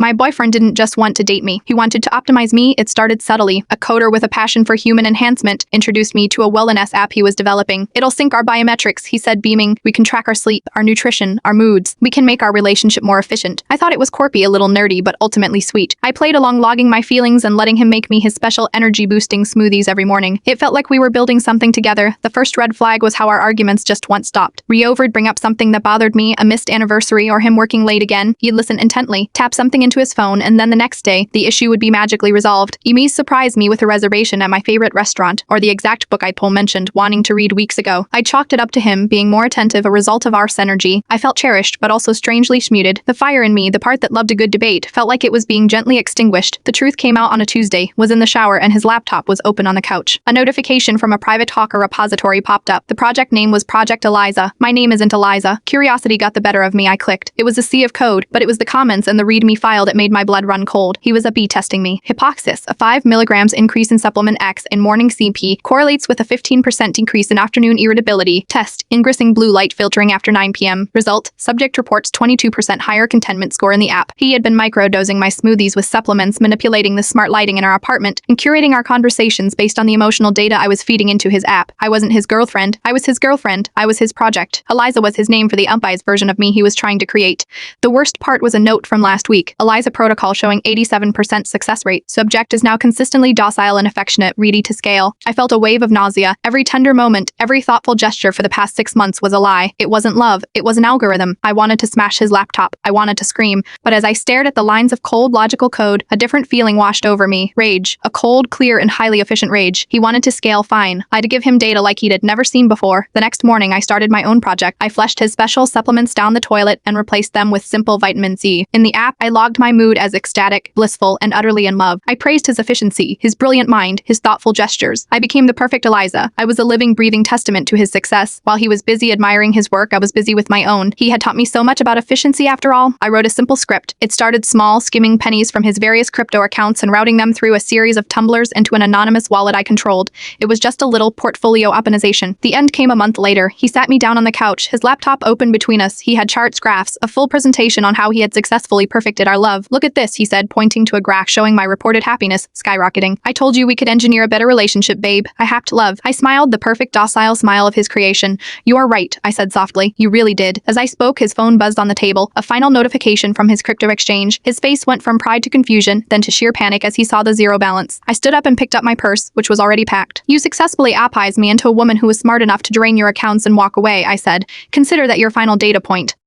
My boyfriend didn't just want to date me. He wanted to optimize me. It started subtly. A coder with a passion for human enhancement introduced me to a wellness app he was developing. It'll sync our biometrics, he said, beaming. We can track our sleep, our nutrition, our moods. We can make our relationship more efficient. I thought it was corpy, a little nerdy, but ultimately sweet. I played along, logging my feelings and letting him make me his special energy-boosting smoothies every morning. It felt like we were building something together. The first red flag was how our arguments just once stopped. Rio would bring up something that bothered me, a missed anniversary or him working late again. He'd listen intently, tap something into his phone, and then the next day, the issue would be magically resolved. Emise surprised me with a reservation at my favorite restaurant, or the exact book I'd mentioned wanting to read weeks ago. I chalked it up to him being more attentive, a result of our synergy. I felt cherished, but also strangely muted. The fire in me, the part that loved a good debate, felt like it was being gently extinguished. The truth came out on a Tuesday, was in the shower, and his laptop was open on the couch. A notification from a private Talker repository popped up. The project name was Project Eliza. My name isn't Eliza. Curiosity got the better of me. I clicked. It was a sea of code, but it was the comments and the README file that made my blood run cold. He was A/B testing me. Hypoxis, a 5 milligrams increase in supplement X in morning CP, correlates with a 15% decrease in afternoon irritability. Test, ingressing blue light filtering after 9 p.m. Result, subject reports 22% higher contentment score in the app. He had been microdosing my smoothies with supplements, manipulating the smart lighting in our apartment, and curating our conversations based on the emotional data I was feeding into his app. I wasn't his girlfriend. I was his girlfriend. I was his project. Eliza was his name for the umpires version of me he was trying to create. The worst part was a note from last week. Eliza protocol showing 87% success rate. Subject is now consistently docile and affectionate, ready to scale. I felt a wave of nausea. Every tender moment, every thoughtful gesture for the past 6 months was a lie. It wasn't love. It was an algorithm. I wanted to smash his laptop. I wanted to scream. But as I stared at the lines of cold, logical code, a different feeling washed over me. Rage. A cold, clear, and highly efficient rage. He wanted to scale fine. I'd give him data like he'd never seen before. The next morning, I started my own project. I flushed his special supplements down the toilet and replaced them with simple vitamin C. In the app, I logged my mood as ecstatic, blissful, and utterly in love. I praised his efficiency, his brilliant mind, his thoughtful gestures. I became the perfect Eliza. I was a living, breathing testament to his success. While he was busy admiring his work, I was busy with my own. He had taught me so much about efficiency after all. I wrote a simple script. It started small, skimming pennies from his various crypto accounts and routing them through a series of tumblers into an anonymous wallet I controlled. It was just a little portfolio optimization. The end came a month later. He sat me down on the couch, his laptop open between us. He had charts, graphs, a full presentation on how he had successfully perfected our love. Look at this, he said, pointing to a graph showing my reported happiness skyrocketing. I told you we could engineer a better relationship, babe. I have to love. I smiled, the perfect docile smile of his creation. You are right, I said softly. You really did. As I spoke, his phone buzzed on the table, a final notification from his crypto exchange. His face went from pride to confusion, then to sheer panic as he saw the zero balance. I stood up and picked up my purse, which was already packed. You successfully appized me into a woman who was smart enough to drain your accounts and walk away, I said. Consider that your final data point.